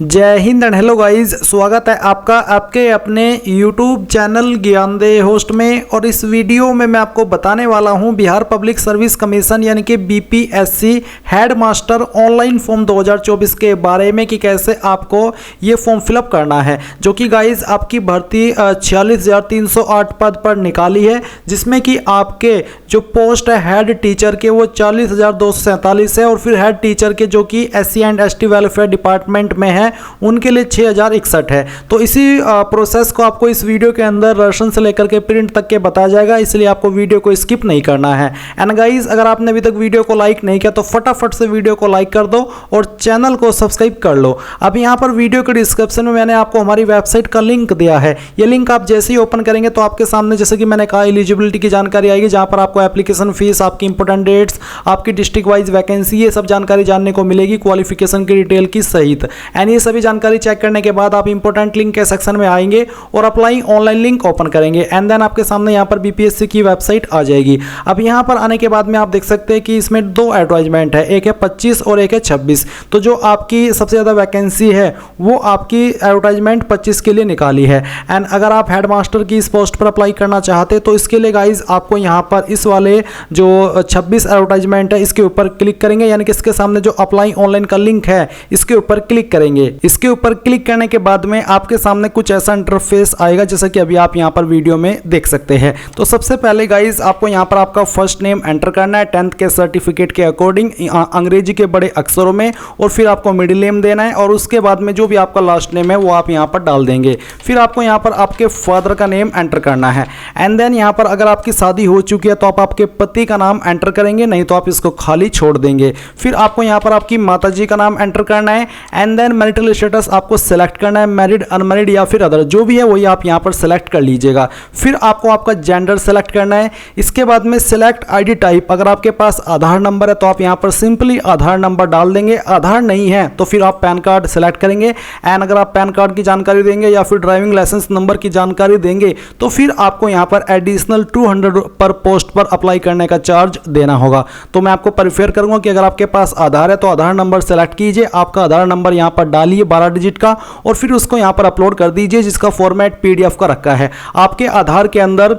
जय Hind and hello guys, स्वागत है आपका आपके अपने YouTube चैनल ज्ञानदेह होस्ट में। और इस वीडियो में मैं आपको बताने वाला हूं बिहार पब्लिक सर्विस कमीशन यानी कि BPSC head master online form 2024 के बारे में कि कैसे आपको ये फॉर्म फिलअप करना है, जो कि गाइस आपकी भर्ती 46,308 पद पर निकाली है, जिसमें कि आपके जो पोस्ट है हेड टीचर के वो 40,247 है, और फिर हेड टीचर के जो कि SC and ST welfare department में है उनके लिए 6,061 है। तो इसी प्रोसेस को आपको इस वीडियो के अंदर राशन से लेकर के प्रिंट तक के बताया जाएगा, इसलिए आपको वीडियो को स्किप नहीं करना है। एंड गाइस, अगर आपने अभी तक वीडियो को लाइक नहीं किया तो फटाफट से वीडियो को लाइक कर दो और चैनल को सब्सक्राइब कर लो। अब यहाँ पर वीडियो के डिस्क्रिप्शन में मैंने आपको हमारी वेबसाइट का लिंक दिया है। ये लिंक आप जैसे ही ओपन करेंगे तो आपके सामने, जैसे कि मैंने कहा, एलिजिबिलिटी की जानकारी आएगी, जहाँ पर आपको एप्लीकेशन फीस, आपकी इंपोर्टेंट डेट्स, आपकी डिस्ट्रिक्ट वाइज वैकेंसी, ये सब जानकारी जानने को मिलेगी, क्वालिफिकेशन की डिटेल की सहित। एंड ये सभी जानकारी चेक करने के बाद आप इंपोर्टेंट लिंक के सेक्शन में आएंगे और अप्लाई ऑनलाइन लिंक ओपन करेंगे। एंड देन आपके सामने यहाँ पर BPSC की वेबसाइट आ जाएगी। अब यहाँ पर आने के बाद में आप देख सकते हैं कि इसमें दो एडवर्टाइजमेंट है, एक है 25 और एक है 26। तो जो आपकी सबसे ज़्यादा वैकेंसी है वो आपकी एडवर्टाइजमेंट 25 के लिए निकाली है। एंड अगर आप हेड मास्टर की इस पोस्ट पर अप्लाई करना चाहते हैं तो इसके लिए गाइज आपको यहाँ पर इस वाले जो 26 एडवर्टाइजमेंट है इसके ऊपर क्लिक करेंगे, यानी कि इसके सामने जो अप्लाई ऑनलाइन का लिंक है इसके ऊपर क्लिक करेंगे। इसके ऊपर क्लिक करने के बाद में आपके सामने कुछ ऐसा इंटरफेस आएगा जैसा कि अभी आप यहाँ पर वीडियो में देख सकते हैं। तो सबसे पहले गाइज आपको यहाँ पर आपका फर्स्ट नेम एंटर करना है 10th के सर्टिफिकेट के अकॉर्डिंग अंग्रेजी के बड़े अक्षरों में, और फिर आपको मिडिल नेम देना है, और उसके बाद में जो भी आपका लास्ट नेम है वो आप यहाँ पर डाल देंगे। फिर आपको यहाँ पर आपके फादर का नेम एंटर करना है। एंड देन यहाँ पर अगर आपकी शादी हो चुकी है तो आप आपके पति का नाम एंटर करेंगे, नहीं तो आप इसको खाली छोड़ देंगे। फिर आपको यहाँ पर आपकी माताजी का नाम एंटर करना है। एंड देन मैरिटल स्टेटस आपको सेलेक्ट करना है, मैरिड, अनमैरिड या फिर अदर, जो भी है वही आप यहाँ पर सेलेक्ट कर लीजिएगा। फिर आपको आपका जेंडर सेलेक्ट करना है। इसके बाद में सिलेक्ट ID टाइप, अगर आपके पास आधार नंबर है तो आप यहाँ पर सिंपली आधार नंबर डाल देंगे, आधार नहीं है तो फिर आप पैन कार्ड सेलेक्ट करेंगे। एंड अगर आप पैन कार्ड की जानकारी देंगे या फिर ड्राइविंग लाइसेंस नंबर की जानकारी देंगे तो फिर आपको यहाँ पर एडिशनल 200 पर पोस्ट पर अप्लाई करने का चार्ज देना होगा। तो मैं आपको प्रेफर करूंगा कि अगर आपके पास आधार है तो आधार नंबर सेलेक्ट कीजिए, आपका आधार नंबर यहाँ पर डालिए 12 डिजिट का, और फिर उसको यहाँ पर अपलोड कर दीजिए, जिसका फॉर्मेट PDF का रखा है। आपके आधार के अंदर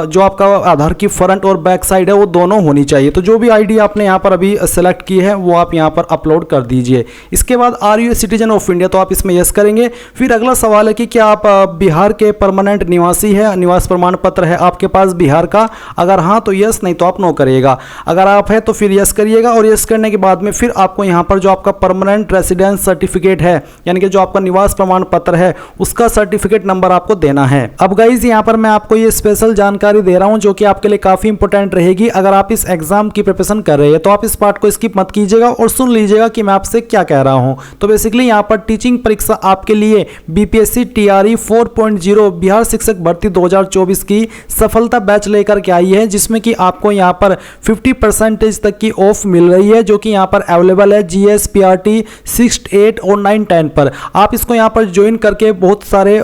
जो आपका आधार की फ्रंट और बैक साइड है वो दोनों होनी चाहिए। तो जो भी ID आपने यहाँ पर अभी सेलेक्ट की है वो आप यहाँ पर अपलोड कर दीजिए। इसके बाद are you citizen of India, तो आप इसमें यस करेंगे। फिर अगला सवाल है कि क्या आप बिहार के परमानेंट निवासी है, निवास प्रमाण पत्र है आपके पास बिहार का, अगर हाँ तो यस, नहीं तो आप नो करिएगा। अगर आप है तो फिर यस करिएगा, और यस करने के बाद में फिर आपको यहाँ पर जो आपका परमानेंट रेसिडेंस सर्टिफिकेट है, यानी कि जो आपका निवास प्रमाण पत्र है, उसका सर्टिफिकेट नंबर आपको देना है। अब गाइज यहाँ पर मैं आपको ये स्पेशल जानकारी दे रहा हूँ जो कि आपके लिए काफी इंपॉर्टेंट रहेगी। अगर आप इस एग्जाम की प्रिपरेशन कर रहे हैं तो आप इस पार्ट को स्किप मत कीजिएगा और सुन लीजिएगा कि मैं आपसे क्या कह रहा हूँ। तो बेसिकली यहाँ पर टीचिंग परीक्षा आपके लिए BPSC TRE 4.0 बिहार शिक्षक भर्ती 2024 की सफलता बैच लेकर के आई है, जिसमें कि आपको यहाँ पर 50% तक की ऑफ मिल रही है, जो कि यहाँ पर अवेलेबल है GS PRT 6, 8 और 9, 10 पर। आप इसको यहाँ पर ज्वाइन करके बहुत सारे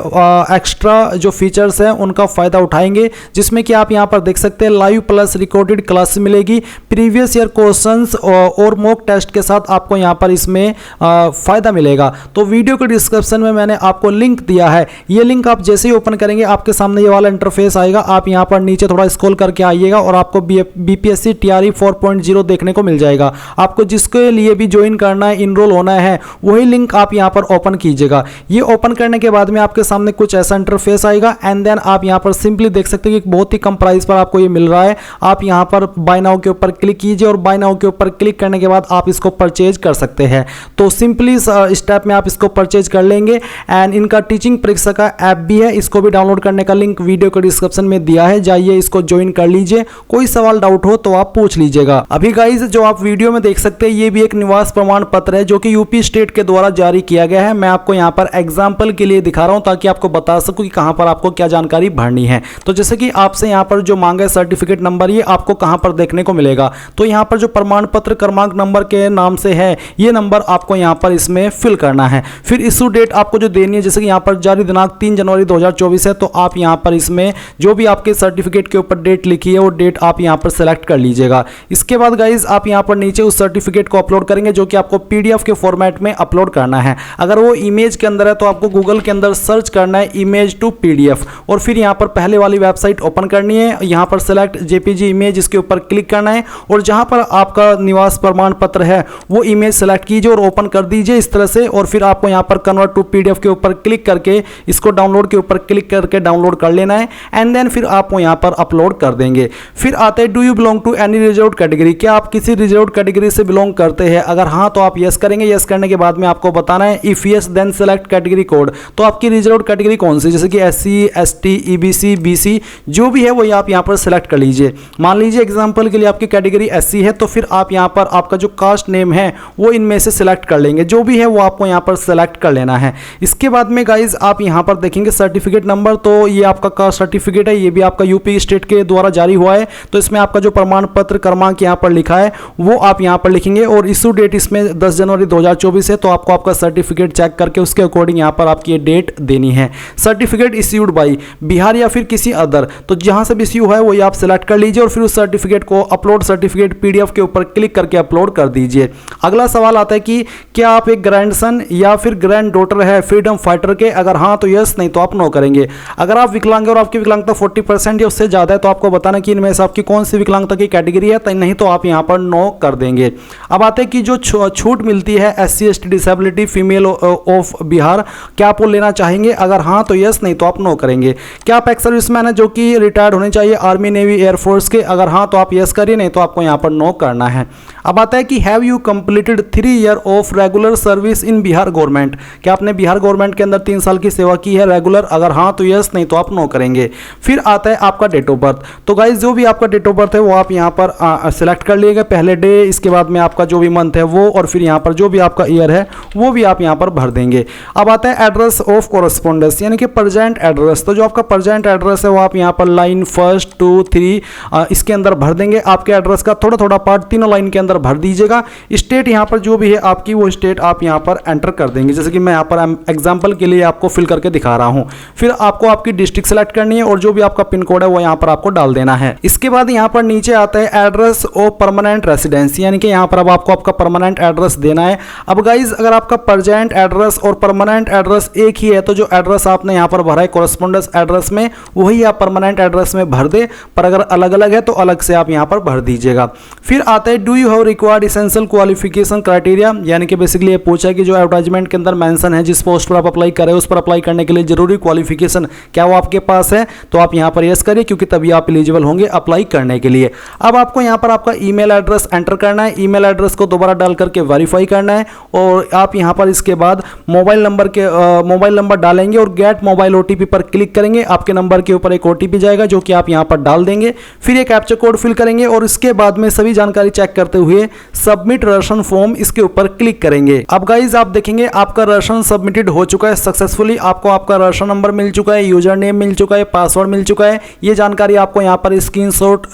एक्स्ट्रा जो फीचर्स हैं उनका फ़ायदा उठाएंगे, जिसमें कि आप यहाँ पर देख सकते हैं लाइव प्लस रिकॉर्डेड क्लास मिलेगी, प्रीवियस ईयर क्वेश्चंस और मॉक टेस्ट के साथ आपको यहाँ पर इसमें फ़ायदा मिलेगा। तो वीडियो के डिस्क्रिप्शन में मैंने आपको लिंक दिया है, ये लिंक आप जैसे ही ओपन करेंगे आपके सामने ये वाला इंटरफेस आएगा। आप यहाँ पर नीचे थोड़ा स्क्रॉल करके आइएगा और आपको BPSC TRE 4.0 देखने को मिल जाएगा। आपको जिसके लिए भी ज्वाइन करना है, इनरोल होना है, वही लिंक आप यहाँ पर ओपन कीजिएगा। ये ओपन करने के बाद में आपके सामने कुछ ऐसा इंटरफेस आएगा। एंड देन आप यहाँ पर सिंपली देख सकते हैं कि बहुत ही कम प्राइस पर आपको ये मिल रहा है। आप यहाँ पर बाय नाउ के ऊपर क्लिक कीजिए, और बाय नाउ के ऊपर क्लिक करने के बाद आप इसको परचेज कर सकते हैं। तो सिंपली स्टेप में आप इसको परचेज कर लेंगे। एंड इनका टीचिंग परीक्षा का ऐप भी है, इसको भी डाउनलोड करने का लिंक वीडियो के डिस्क्रिप्शन में दिया है, जाइए इसको ज्वाइन कर लीजिए। कोई सवाल डाउट हो तो आप पूछ लीजिएगा। अभी गाइज जो आप वीडियो में देख सकते हैं ये भी एक निवास प्रमाण पत्र है जो कि यूपी स्टेट के द्वारा जारी किया गया है। मैं आपको यहाँ पर एग्जाम्पल के लिए दिखा रहा हूँ ताकि आपको बता सकूँ कि कहाँ पर आपको क्या जानकारी भरनी है। तो जैसे कि आपसे यहाँ पर जो मांगा है सर्टिफिकेट नंबर, ये आपको कहाँ पर देखने को मिलेगा। तो यहाँ पर जो प्रमाण पत्र क्रमांक नंबर के नाम से है, ये नंबर आपको यहाँ पर इसमें फिल करना है। फिर इशू डेट आपको जो देनी है, जैसे कि यहाँ पर जारी दिनांक 3 जनवरी 2024 है, तो आप यहाँ पर इसमें जो भी आपके सर्टिफिकेट के ऊपर डेट लिखी है वो डेट आप यहाँ पर सेलेक्ट कर लीजिएगा। इसके बाद गाइज आप यहाँ पर नीचे उस सर्टिफिकेट को अपलोड करेंगे जो कि आपको PDF के फॉर्मेट में अपलोड करना है। अगर वो इमेज के अंदर है तो आपको गूगल के अंदर सर्च करना है इमेज टू PDF और फिर यहाँ पर पहले वाली वेबसाइट ओपन करनी है। यहाँ पर सेलेक्ट JPG इमेज, इसके ऊपर क्लिक करना है और जहाँ पर आपका निवास प्रमाण पत्र है वो इमेज सेलेक्ट कीजिए और ओपन कर दीजिए इस तरह से। और फिर आपको यहाँ पर कन्वर्ट टू PDF के ऊपर क्लिक करके इसको डाउनलोड के ऊपर क्लिक करके डाउनलोड कर लेना है एंड देन फिर आप यहाँ पर अपलोड कर देंगे। फिर आते हैं do you belong to any reserved category, क्या आप किसी रिजर्व्ड कैटेगरी से बिलोंग करते हैं? अगर हाँ तो आप यस करेंगे। यस करने के बाद में आपको बताना है if yes then select category code, तो आपकी रिजर्व्ड कैटेगरी कौन सी, जैसे कि SC ST EBC BC जो भी है वही आप यहाँ पर सेलेक्ट कर लीजिए। मान लीजिए एग्जांपल के लिए आपकी कैटेगरी SC है तो फिर आप यहाँ पर आपका जो कास्ट नेम है वो इनमें से सिलेक्ट कर लेंगे, जो भी है वो आपको यहाँ पर सेलेक्ट कर लेना है। इसके बाद में गाइज आप यहाँ पर देखेंगे सर्टिफिकेट नंबर, तो ये आपका कास्ट सर्टिफिकेट है, ये भी आपका यूपी स्टेट के द्वारा जारी हुआ है। तो इसमें आपका जो प्रमाण पत्र क्रमांक यहाँ पर लिखा है वो आप यहाँ पर लिखेंगे और इशू डेट इसमें 10 जनवरी 2024 है। तो आपको आपका सर्टिफिकेट चेक करके उसके अकॉर्डिंग यहाँ पर आपकी ये डेट देनी है। सर्टिफिकेट इश्यूड बाई बिहार या फिर किसी अदर, तो जहाँ से भी इश्यू है वही आप सेलेक्ट कर लीजिए और फिर उस सर्टिफिकेट को अपलोड सर्टिफिकेट PDF के ऊपर क्लिक करके अपलोड कर दीजिए। अगला सवाल आता है कि क्या आप एक ग्रैंडसन या फिर ग्रैंड डॉटर है फ्रीडम फाइटर के? अगर हाँ तो यस, नहीं तो आप नो करेंगे। अगर आप विकलांग और आपकी विकलांगता 40% या उससे ज़्यादा है तो आपको बताना कि इनमें से आपकी कौन सी विकलांगता की कैटेगरी है, तो नहीं तो आप यहाँ पर नो कर देंगे। अब आते हैं कि जो छूट मिलती है SC ST disability female of Bihar, क्या आप वो लेना चाहेंगे? अगर हाँ तो यस, नहीं तो आप नो करेंगे। क्या आप एक्स सर्विसमैन है जो कि रिटायर्ड होने चाहिए आर्मी नेवी एयरफोर्स के? अगर हाँ तो आप यस करिए, नहीं तो आपको यहाँ पर नो करना है। अब आता है कि have you completed 3 year of regular service in Bihar government, क्या आपने बिहार गवर्नमेंट के अंदर 3 साल की सेवा की है रेगुलर? अगर हाँ तो यस, नहीं तो आप नो करेंगे। फिर आता है आपका डेट ऑफ बर्थ, तो गाइज जो भी आपका डेट ऑफ बर्थ है वो आप यहाँ पर सिलेक्ट कर लीजिएगा, पहले डे, इसके बाद में आपका जो भी मंथ है वो, और फिर यहाँ पर जो भी आपका ईयर है वो भी आप यहाँ पर भर देंगे। अब आता है एड्रेस ऑफ कॉरेस्पॉन्डेंस यानी कि प्रेजेंट एड्रेस, तो जो आपका प्रेजेंट एड्रेस है वो आप यहाँ पर लाइन 1, 2, 3 इसके अंदर भर देंगे। आपके एड्रेस का थोड़ा थोड़ा पार्ट तीनों लाइन के अंदर भर दीजिएगा। स्टेट यहाँ पर जो भी है आपकी वो स्टेट आप यहाँ पर एंटर कर देंगे, जैसे कि मैं यहाँ पर एग्जाम्पल के लिए आपको फिल करके दिखा रहा हूँ। फिर आपको आपकी डिस्ट्रिक्ट सेलेक्ट करनी है और जो भी आपका पिन कोड है वो यहाँ पर आपको डाल देना है। इसके बाद यहाँ पर नीचे आता है एड्रेस ऑफ परमानेंट रेसिडेंस, यानी कि यहाँ पर अब आपको आपका परमानेंट एड्रेस देना है। अब गाइज अगर आपका प्रेजेंट एड्रेस और परमानेंट एड्रेस एक ही है तो जो एड्रेस आपने यहाँ पर भरा है कॉरेस्पॉन्डेंस एड्रेस में वही आप परमानेंट एड्रेस में भर दे, पर अगर अलग अलग है तो अलग से आप यहाँ पर भर दीजिएगा। फिर आता है do you have required essential qualification criteria, यानी कि बेसिकली ये पूछा है कि जो एडवर्टाइजमेंट के अंदर मेंशन है जिस पोस्ट पर आप अप्लाई करें उस पर अप्लाई करने के लिए जरूरी क्वालिफिकेशन क्या वो आपके पास है, तो आप यहाँ पर यस करिए क्योंकि तभी आप एलिजिबल होंगे अप्लाई करने के लिए। अब आपको यहाँ पर आपका ईमेल एड्रेस एंटर करना है, ईमेल एड्रेस को दोबारा डाल करके वेरीफाई करना है और आप यहाँ पर इसके बाद मोबाइल नंबर डालेंगे और गेट मोबाइल OTP पर क्लिक करेंगे। आपके नंबर के ऊपर एक OTP जाएगा जो कि आप यहाँ पर डाल देंगे। फिर एक कैप्चा कोड फिल करेंगे और इसके बाद में सभी जानकारी चेक करते हुए सबमिट राशन फॉर्म इसके ऊपर क्लिक करेंगे। अब गाइज आप देखेंगे आपका राशन सबमिटेड हो चुका है सक्सेसफुली, आपको आपका राशन नंबर मिल चुका है, यूजर नेम मिल चुका है, पासवर्ड मिल चुका है। ये जानकारी आपको यहाँ पर स्क्रीनशॉट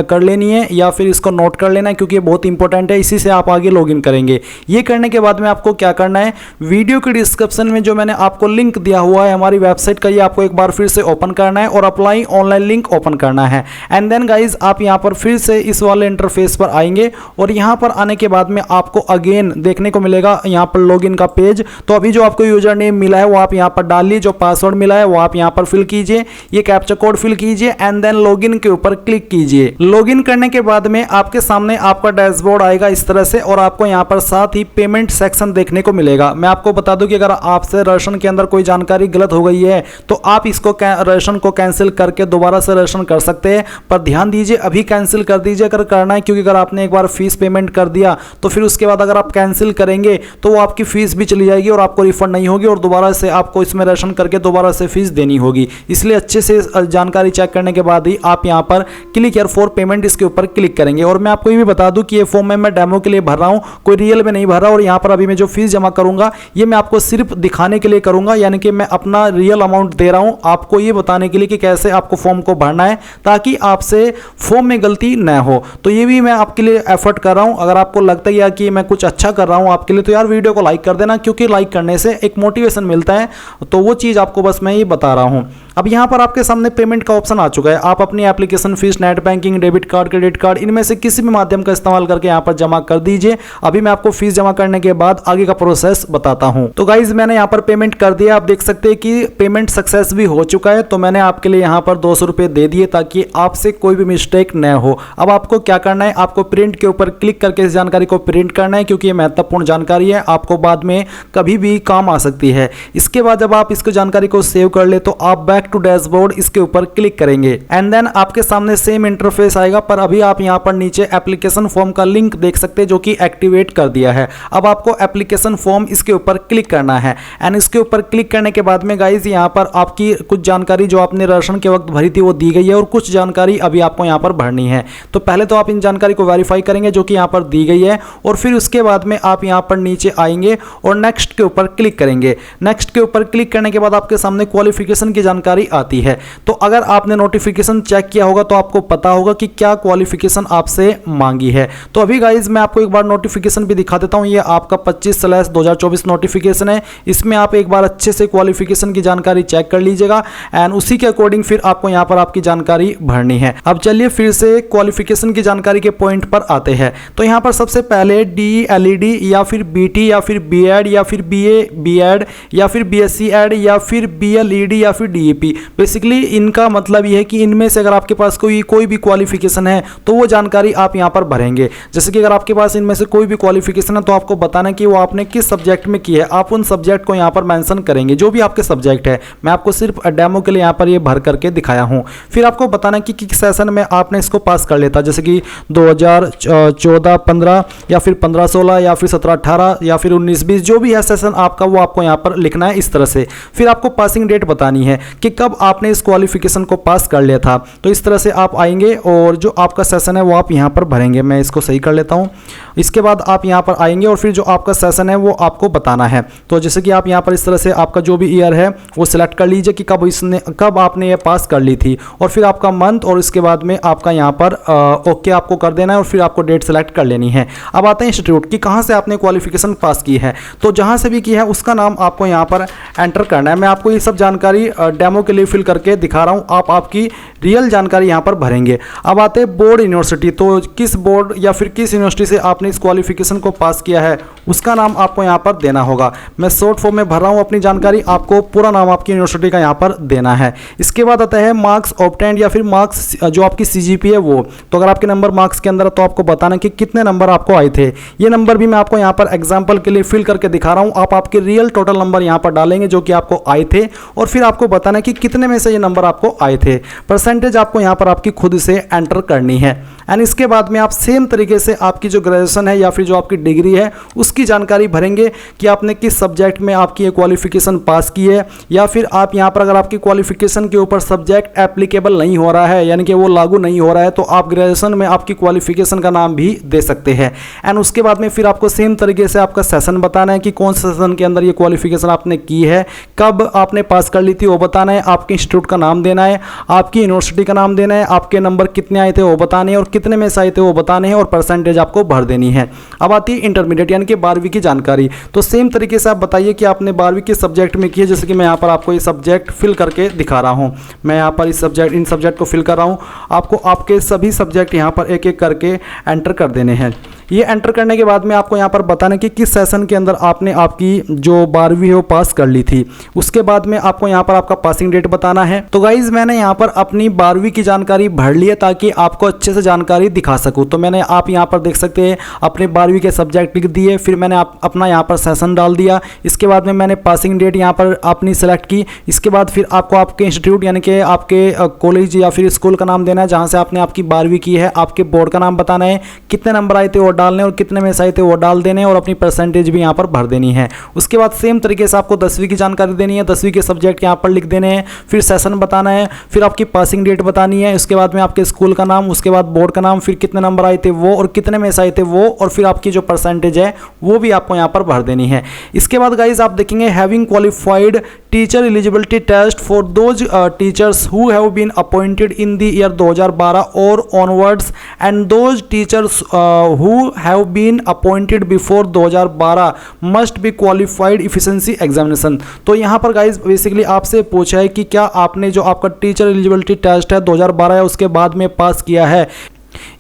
कर लेनी है या फिर इसको नोट कर लेना है क्योंकि ये बहुत इंपॉर्टेंट है, इसी से आप आगे लॉगिन करेंगे। ये करने के बाद में आपको क्या करना है, वीडियो के डिस्क्रिप्शन में जो मैंने आपको लिंक दिया हुआ है हमारी वेबसाइट का, ये आपको एक बार फिर से ओपन करना है और अप्लाई ऑनलाइन लिंक ओपन करना है। एंड देन गाइज आप यहाँ पर फिर से इस वाले इंटरफेस पर आएंगे और यहाँ पर आने के बाद में आपको अगेन देखने को मिलेगा यहाँ पर लॉगिन का पेज। तो अभी जो आपको यूजर नेम मिला है वो आप यहाँ पर डालिए, जो पासवर्ड मिला है वो आप यहाँ पर फिल कीजिए, ये कैप्चा कोड फिल कीजिए एंड देन लॉगिन के ऊपर क्लिक कीजिए। लॉगिन करने के बाद में आपके सामने आपका डैशबोर्ड आएगा इस तरह से और आपको यहाँ पर साथ ही पेमेंट सेक्शन देखने को मिलेगा। मैं आपको बता दूं कि अगर आपसे राशन के अंदर कोई जानकारी गलत हो गई है तो आप इसको राशन को कैंसिल करके दोबारा से राशन कर सकते हैं, पर ध्यान दीजिए अभी कैंसिल कर दीजिए अगर करना है, क्योंकि अगर आपने एक बार फीस पेमेंट कर दिया तो फिर उसके बाद अगर आप कैंसिल करेंगे तो वो आपकी फीस भी चली जाएगी और आपको रिफंड नहीं होगी और दोबारा से आपको इसमें राशन करके दोबारा से फीस देनी होगी। इसलिए अच्छे से जानकारी चेक करने के बाद ही आप यहाँ पर क्लिक हियर फॉर पेमेंट इसके ऊपर क्लिक करेंगे। और मैं आपको ये भी बता दूं कि ये फॉर्म मैं डेमो के लिए भर रहा हूँ, कोई रियल में नहीं भर रहा, और यहाँ पर अभी मैं जो फीस जमा करूंगा ये मैं आपको सिर्फ दिखाने के लिए करूंगा, यानी कि मैं अपना रियल अमाउंट दे रहा हूं आपको ये बताने के लिए कि कैसे आपको फॉर्म को भरना है ताकि आपसे फॉर्म में गलती न हो। तो ये भी मैं आपके लिए एफर्ट कर रहा हूं। अगर आपको लगता है कि मैं कुछ अच्छा कर रहा हूं आपके लिए तो यार वीडियो को लाइक कर देना, क्योंकि लाइक करने से एक मोटिवेशन मिलता है। तो वो चीज़ आपको बस मैं ये बता रहा हूं। अब यहाँ पर आपके सामने पेमेंट का ऑप्शन आ चुका है। आप अपनी application fees net banking, debit card, credit card, इनमें से किसी भी माध्यम का इस्तेमाल करके यहाँ पर जमा कर दीजिए। अभी मैं आपको फीस जमा करने के बाद आगे का प्रोसेस बताता हूँ। तो गाइज मैंने यहाँ पर पेमेंट कर दिया। आप देख सकते हैं कि पेमेंट सक्सेस भी हो चुका है। तो मैंने आपके लिए यहाँ पर 200 रुपये दे दिए ताकि आपसे कोई भी मिस्टेक न हो। अब आपको क्या करना है, आपको प्रिंट के ऊपर क्लिक करके इस जानकारी को प्रिंट करना है, क्योंकि ये महत्वपूर्ण जानकारी है, आपको बाद में कभी भी काम आ सकती है। इसके बाद जब आप इसको जानकारी को सेव कर ले तो आप बैक टू डैशबोर्ड इसके ऊपर क्लिक करेंगे एंड देन आपके सामने सेम इंटरफेस आएगा। पर अभी आप यहां पर नीचे एप्लीकेशन फॉर्म का लिंक देख सकते हैं जो कि एक्टिवेट कर दिया है। अब आपको एप्लीकेशन फॉर्म इसके ऊपर क्लिक करना है एंड इसके ऊपर क्लिक करने के बाद में गाइज यहां पर आपकी कुछ जानकारी जो आपने राशन के वक्त भरी थी वो दी गई है और कुछ जानकारी अभी आपको यहां पर भरनी है। तो पहले तो आप इन जानकारी को वेरीफाई करेंगे जो कि यहां पर दी गई है और फिर उसके बाद में आप यहां पर नीचे आएंगे और नेक्स्ट के ऊपर क्लिक करेंगे। नेक्स्ट के ऊपर क्लिक करने के बाद आपके सामने क्वालिफिकेशन की जानकारी आती है। तो अगर आपने नोटिफिकेशन चेक किया होगा तो आपको पता होगा कि क्या क्वालिफिकेशन आपसे मांगी है। तो अभी गाइज मैं आपको एक बार नोटिफिकेशन भी दिखा देता हूं। ये आपका 25/2024 नोटिफिकेशन है। इसमें आप एक बार अच्छे से क्वालिफिकेशन की जानकारी चेक कर लीजिएगा एंड उसी के अकॉर्डिंग फिर आपको यहां पर आपकी जानकारी भरनी है। अब चलिए फिर से क्वालिफिकेशन की जानकारी के पॉइंट पर आते हैं। तो यहां पर सबसे पहले DELED या फिर BT या फिर B.Ed या फिर BA B.Ed या फिर BSc Ed या फिर BLED या फिर DEP, बेसिकली इनका मतलब ये है कि इनमें से अगर आपके पास कोई भी क्वालिफिकेशन है तो वो जानकारी आप यहां पर भरेंगे। जैसे कि अगर आपके पास इनमें से कोई भी क्वालिफिकेशन है तो आपको बताना कि वो आपने किस सब्जेक्ट में की है। आप उन सब्जेक्ट को यहां पर मेंशन करेंगे जो भी आपके सब्जेक्ट है। मैं आपको सिर्फ डेमो के लिए यहां पर ये भर करके दिखाया हूं। फिर आपको बताना कि किस सेशन में आपने इसको पास कर लेता, जैसे कि 2014-15 या फिर 15-16 या फिर 17-18 या फिर 19-20, जो भी है सेशन आपका वो आपको यहाँ पर लिखना है इस तरह से। फिर आपको पासिंग डेट बतानी है कि कब आपने इस क्वालिफिकेशन को पास कर लिया था। तो इस तरह से आप आएंगे और जो आपका सेशन है वो आप यहाँ पर भरेंगे। मैं इसको सही कर लेता हूँ। इसके बाद आप यहाँ पर आएंगे और फिर जो आपका सेशन है वो आपको बताना है। तो जैसे कि आप यहाँ पर इस तरह से आपका जो भी ईयर है वो सिलेक्ट कर लीजिए कि कब आपने ये पास कर ली थी और फिर आपका मंथ और इसके बाद में आपका यहाँ पर ओके आपको कर देना है और फिर आपको डेट सेलेक्ट कर लेनी है। अब आते हैं इंस्टीट्यूट कि कहाँ से आपने क्वालिफिकेशन पास की है। तो जहाँ से भी की है उसका नाम आपको यहाँ पर एंटर करना है। मैं आपको ये सब जानकारी डेमो के लिए फिल करके दिखा रहा हूँ, आप आपकी रियल जानकारी यहाँ पर भरेंगे। अब आते हैं बोर्ड यूनिवर्सिटी। तो किस बोर्ड या फिर किस यूनिवर्सिटी से आपने इस क्वालिफिकेशन को पास किया है उसका नाम आपको यहाँ पर देना होगा। मैं शॉर्ट फॉर्म में भर रहा हूँ अपनी जानकारी, आपको पूरा नाम आपकी यूनिवर्सिटी का यहाँ पर देना है। इसके बाद आता है मार्क्स ऑब्टेन्ड या फिर मार्क्स जो आपकी CGPA है वो। तो अगर आपके नंबर मार्क्स के अंदर है तो आपको बताना कि कितने नंबर आपको आए थे। ये नंबर भी मैं आपको यहाँ पर एग्जांपल के लिए फिल करके दिखा रहा हूँ। आप आपके रियल टोटल नंबर यहाँ पर डालेंगे जो कि आपको आए थे और फिर आपको बताना कि कितने में से ये नंबर आपको आए थे। परसेंटेज आपको यहाँ पर आपकी खुद से एंटर करनी है एंड इसके बाद में आप सेम तरीके से आपकी जो ग्रेजुएशन है या फिर जो आपकी डिग्री है उसकी जानकारी भरेंगे कि आपने किस सब्जेक्ट में आपकी ये क्वालिफिकेशन पास की है। या फिर आप यहाँ पर अगर आपकी क्वालिफिकेशन के ऊपर सब्जेक्ट एप्लीकेबल नहीं हो रहा है यानी कि वो लागू नहीं हो रहा है तो आप ग्रेजुएशन में आपकी क्वालिफिकेशन का नाम भी दे सकते हैं। एंड उसके बाद में फिर आपको सेम तरीके से आपका सेशन बताना है कि कौन से सेशन के अंदर ये क्वालिफिकेशन आपने की है, कब आपने पास कर ली थी वो बताना है, आपके इंस्टीट्यूट का नाम देना है, आपकी यूनिवर्सिटी का नाम देना है, आपके नंबर कितने आए थे वो बताने हैं और कितने में से आए थे वो बताने हैं और परसेंटेज आपको भर देनी है। अब आती है इंटरमीडिएट यानी कि 12वीं की जानकारी। तो सेम तरीके से आप बताइए कि आपने 12वीं के सब्जेक्ट में की है। जैसे कि मैं यहाँ पर आपको ये सब्जेक्ट फिल करके दिखा रहा हूँ। मैं यहाँ पर इन सब्जेक्ट को फिल कर रहा हूँ। आपको आपके सभी सब्जेक्ट यहाँ पर एक एक करके एंटर कर देने हैं। ये एंटर करने के बाद में आपको यहाँ पर बताना कि किस सेशन के अंदर आपने आपकी जो 12वीं है वो पास कर ली थी। उसके बाद में आपको यहाँ पर आपका पासिंग डेट बताना है। तो गाइज मैंने यहाँ पर अपनी 12वीं की जानकारी भर ली है ताकि आपको अच्छे से जानकारी दिखा सकूँ। तो मैंने आप यहाँ पर देख सकते हैं अपने 12वीं के सब्जेक्ट लिख दिए, फिर मैंने अपना यहाँ पर सेशन डाल दिया। इसके बाद में मैंने पासिंग डेट यहाँ पर अपनी सेलेक्ट की। इसके बाद फिर आपको आपके इंस्टीट्यूट यानी कि आपके कॉलेज या फिर स्कूल का नाम देना है जहाँ से आपने आपकी 12वीं की है, आपके बोर्ड का नाम बताना है, कितने नंबर आए थे वो डालने और कितने में से आए थे वो डाल देने और अपनी परसेंटेज भी यहाँ पर भर देनी है। उसके बाद सेम तरीके से आपको 10वीं की जानकारी देनी है, 10वीं के सब्जेक्ट यहाँ पर लिख देने हैं, फिर सेशन बताना है, फिर आपकी पासिंग डेट बतानी है। उसके बाद में आपके स्कूल का नाम, उसके बाद बोर्ड का नाम, फिर कितने नंबर आए थे वो और कितने में से आए थे वो और फिर आपकी जो परसेंटेज है वो भी आपको यहाँ पर भर देनी है। इसके बाद गाइज आप देखेंगे having qualified teacher eligibility test for those teachers who have been appointed in the year 2012 और onwards and those teachers who have been appointed before 2012 must be qualified efficiency examination. तो यहाँ पर गाइज बेसिकली आपसे पूछा है कि क्या आपने जो आपका टीचर एलिजिबिलिटी टेस्ट है 2012 या उसके बाद में पास किया है,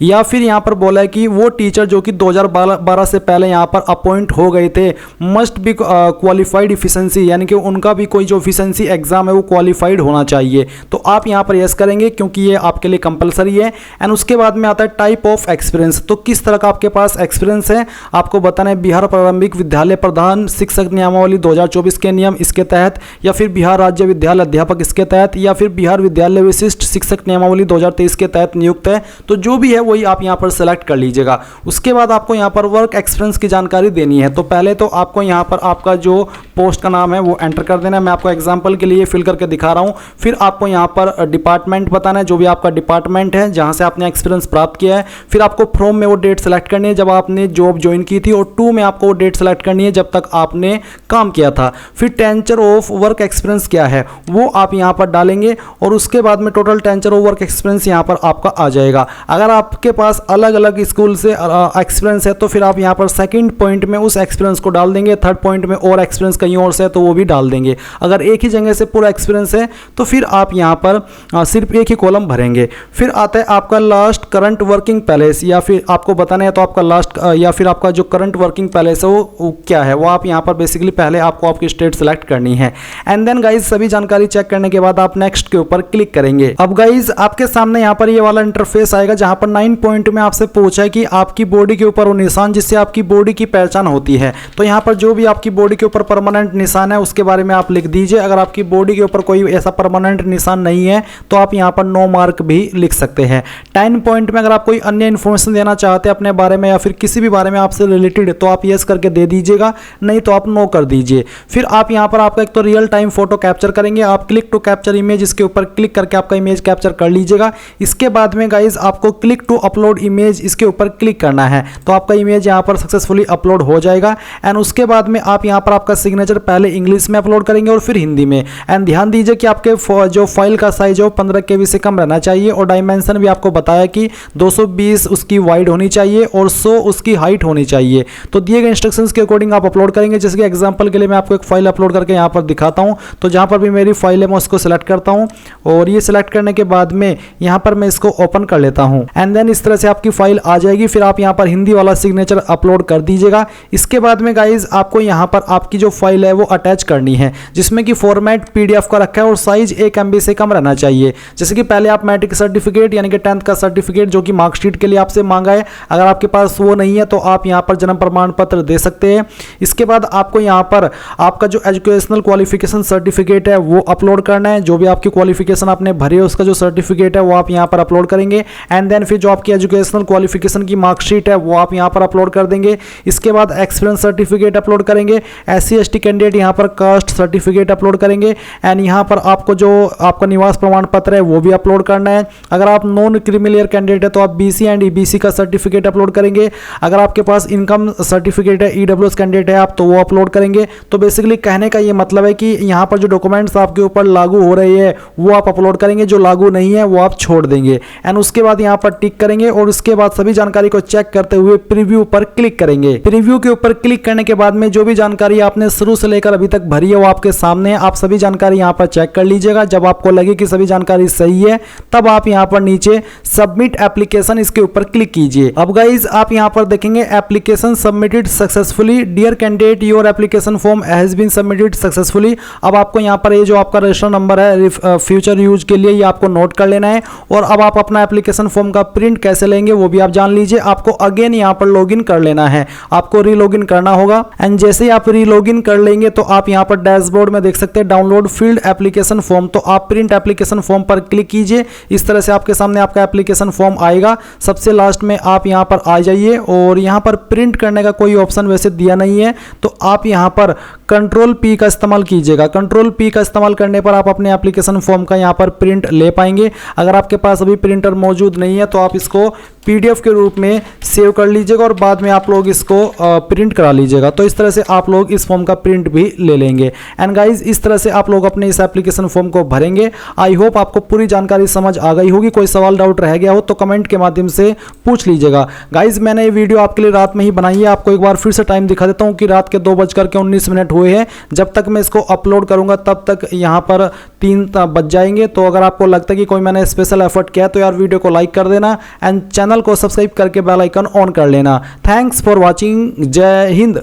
या फिर यहाँ पर बोला है कि वो टीचर जो कि 2012 से पहले यहाँ पर अपॉइंट हो गए थे मस्ट बी क्वालिफाइड इफिशिएंसी, यानी कि उनका भी कोई जो इफिशिएंसी एग्जाम है वो क्वालिफाइड होना चाहिए। तो आप यहाँ पर यस करेंगे क्योंकि ये आपके लिए कंपलसरी है। एंड उसके बाद में आता है टाइप ऑफ एक्सपीरियंस। तो किस तरह का आपके पास एक्सपीरियंस है आपको बताना है। बिहार प्रारंभिक विद्यालय प्रधान शिक्षक नियमावली 2024 के नियम इसके तहत, या फिर बिहार राज्य विद्यालय अध्यापक इसके तहत, या फिर बिहार विद्यालय विशिष्ट शिक्षक नियमावली 2023 के तहत नियुक्त है। तो जो भी है वही आप यहां पर सेलेक्ट कर लीजिएगा। उसके बाद आपको यहां पर वर्क एक्सपीरियंस की जानकारी देनी है। तो पहले तो आपको यहां पर आपका जो पोस्ट का नाम है वो एंटर कर देना है। मैं आपको एग्जांपल के लिए फिल करके दिखा रहा हूं। फिर आपको यहां पर डिपार्टमेंट बताना है, जो भी आपका डिपार्टमेंट है जहां से आपने एक्सपीरियंस प्राप्त किया है। फिर आपको फ्रॉम में वो डेट सेलेक्ट करनी है जब आपने जॉब ज्वाइन की थी, और टू में आपको वो डेट सेलेक्ट करनी है जब तक आपने काम किया था। फिर टेंचर ऑफ वर्क एक्सपीरियंस क्या है वो आप यहां पर डालेंगे, और उसके बाद में total tincture of work experience यहां पर आपका आ जाएगा। अगर आपके पास अलग अलग स्कूल से एक्सपीरियंस है तो फिर आप यहाँ पर सेकंड पॉइंट में उस एक्सपीरियंस को डाल देंगे, थर्ड पॉइंट में और एक्सपीरियंस कहीं और से है तो वो भी डाल देंगे। अगर एक ही जगह से पूरा एक्सपीरियंस है तो फिर आप यहाँ पर सिर्फ एक ही कॉलम भरेंगे। फिर आता है आपका लास्ट करंट वर्किंग पैलेस, या फिर आपको बताना है तो आपका लास्ट या फिर आपका जो करंट वर्किंग पैलेस है वो क्या है, वो आप यहाँ पर बेसिकली पहले आपको आपकी स्टेट सेलेक्ट करनी है। एंड देन गाइज सभी जानकारी चेक करने के बाद आप नेक्स्ट के ऊपर क्लिक करेंगे। अब गाइज आपके सामने यहाँ पर ये वाला इंटरफेस आएगा जहाँ पर 9 पॉइंट में आपसे पूछा है कि आपकी बॉडी के ऊपर वो निशान जिससे आपकी बॉडी की पहचान होती है। तो यहाँ पर जो भी आपकी बॉडी के ऊपर परमानेंट निशान है उसके बारे में आप लिख दीजिए। अगर आपकी बॉडी के ऊपर कोई ऐसा परमानेंट निशान नहीं है तो आप यहाँ पर नो मार्क भी लिख सकते हैं। 10 पॉइंट में अगर आप कोई अन्य इन्फॉर्मेशन देना चाहते हैं अपने बारे में या फिर किसी भी बारे में आपसे रिलेटेड, तो आप यस करके दे दीजिएगा, नहीं तो आप नो कर दीजिए। फिर आप यहाँ पर आपका एक तो रियल टाइम फोटो कैप्चर करेंगे। आप क्लिक टू कैप्चर इमेज इसके ऊपर क्लिक करके आपका इमेज कैप्चर कर लीजिएगा। इसके बाद में गाइज आपको क्लिक टू अपलोड इमेज इसके ऊपर क्लिक करना है, तो आपका इमेज यहाँ पर सक्सेसफुली अपलोड हो जाएगा। एंड उसके बाद में आप यहाँ पर आपका सिग्नेचर पहले इंग्लिश में अपलोड करेंगे और फिर हिंदी में। एंड ध्यान दीजिए कि आपके जो फाइल का साइज है 15 KB से कम रहना चाहिए, और डायमेंशन भी आपको बताया कि 220 उसकी वाइड होनी चाहिए और 100 उसकी हाइट होनी चाहिए। तो दिए गए इंस्ट्रक्शंस के अकॉर्डिंग आप अपलोड करेंगे। जैसे कि एग्जांपल के लिए मैं आपको एक फाइल अपलोड करके यहाँ पर दिखाता हूँ। तो जहाँ पर भी मेरी फाइल है मैं उसको सिलेक्ट करता हूँ, और ये सिलेक्ट करने के बाद में यहाँ पर मैं इसको ओपन कर लेता हूँ। एंड देन इस तरह से आपकी फाइल आ जाएगी। फिर आप यहाँ पर हिंदी वाला सिग्नेचर अपलोड कर दीजिएगा। इसके बाद में गाइज आपको यहाँ पर आपकी जो फाइल है वो अटैच करनी है, जिसमें कि फॉर्मेट PDF का रखा है और साइज 1 MB से कम रहना चाहिए। जैसे कि पहले आप मैट्रिक सर्टिफिकेट यानी कि 10th का सर्टिफिकेट जो कि मार्कशीट के लिए आपसे मांगा है, अगर आपके पास वो नहीं है तो आप यहाँ पर जन्म प्रमाण पत्र दे सकते हैं। इसके बाद आपको यहाँ पर आपका जो एजुकेशनल क्वालिफिकेशन सर्टिफिकेट है वो अपलोड करना है। जो भी आपकी क्वालिफिकेशन आपने भरी है उसका जो सर्टिफिकेट है वो आप यहाँ पर अपलोड करेंगे। एंड देन फिर जो आपकी एजुकेशनल क्वालिफिकेशन की मार्कशीट है वो आप यहाँ पर अपलोड कर देंगे। इसके बाद एक्सपीरियंस सर्टिफिकेट अपलोड करेंगे। SC ST कैंडिडेट यहाँ पर कास्ट सर्टिफिकेट अपलोड करेंगे। एंड यहाँ पर आपको जो आपका निवास प्रमाण पत्र है वो भी अपलोड करना है। अगर आप नॉन क्रीमिलियर कैंडिडेट है तो आप BC एंड EBC का सर्टिफिकेट अपलोड करेंगे। अगर आपके पास इनकम सर्टिफिकेट है EWS कैंडिडेट है आप तो वो अपलोड करेंगे। तो बेसिकली कहने का ये मतलब है कि यहाँ पर जो डॉक्यूमेंट्स आपके ऊपर लागू हो रहे हैं वो आप अपलोड करेंगे, जो लागू नहीं है वो आप छोड़ देंगे। एंड उसके बाद यहाँ पर टिक करेंगे, और उसके बाद सभी जानकारी को चेक करते हुए प्रीव्यू पर क्लिक करेंगे। प्रीव्यू के ऊपर क्लिक करने के बाद में जो भी जानकारी आपने शुरू से लेकर अभी तक भरी है वो आपके सामने है। आप सभी जानकारी यहाँ पर चेक कर लीजिएगा। जब आपको लगे कि सभी जानकारी सही है तब आप यहाँ पर नीचे सबमिट एप्लीकेशन इसके ऊपर क्लिक कीजिए। अब गाइज आप यहाँ पर देखेंगे application submitted successfully, dear candidate your application form has been submitted successfully. अब आपको यहाँ पर ये जो आपका रजिस्टर नंबर है फ्यूचर यूज के लिए ये आपको नोट कर लेना है। और अब आप अपना एप्लीकेशन फॉर्म का प्रिंट कैसे लेंगे वो भी आप जान लीजिए। आपको अगेन यहाँ पर लॉगिन कर लेना है, आपको रीलॉगिन करना होगा। एंड जैसे ही आप रीलॉगिन कर लेंगे तो आप यहाँ पर डैशबोर्ड में देख सकते हैं डाउनलोड फील्ड एप्लीकेशन फॉर्म, तो आप प्रिंट एप्लीकेशन फॉर्म पर क्लिक कीजिए। इस तरह से आपके सामने आपका एप्लीकेशन फॉर्म आएगा। सबसे लास्ट में आप यहाँ पर आ जाइए, और यहाँ पर प्रिंट करने का कोई ऑप्शन वैसे दिया नहीं है तो आप यहाँ पर कंट्रोल P का इस्तेमाल कीजिएगा। कंट्रोल P का इस्तेमाल करने पर आप अपने एप्लीकेशन फॉर्म का यहाँ पर प्रिंट ले पाएंगे। अगर आपके पास अभी प्रिंटर मौजूद नहीं है तो आप इसको PDF के रूप में सेव कर लीजिएगा और बाद में आप लोग इसको प्रिंट करा लीजिएगा। तो इस तरह से आप लोग इस फॉर्म का प्रिंट भी ले लेंगे। एंड गाइज इस तरह से आप लोग अपने इस एप्लीकेशन फॉर्म को भरेंगे। आई होप आपको पूरी जानकारी समझ आ गई होगी। कोई सवाल डाउट रह गया हो तो कमेंट के माध्यम से पूछ लीजिएगा। गाइज मैंने ये वीडियो आपके लिए रात में ही बनाई है। आपको एक बार फिर से टाइम दिखा देता हूँ कि रात के 2:19 हुए हैं। जब तक मैं इसको अपलोड करूंगा तब तक यहाँ पर 3 बज जाएंगे। तो अगर आपको लगता है कि कोई मैंने स्पेशल एफर्ट किया तो यार वीडियो को लाइक कर देना एंड चैनल को सब्सक्राइब करके बेल आइकन ऑन कर लेना। Thanks for watching. जय हिंद।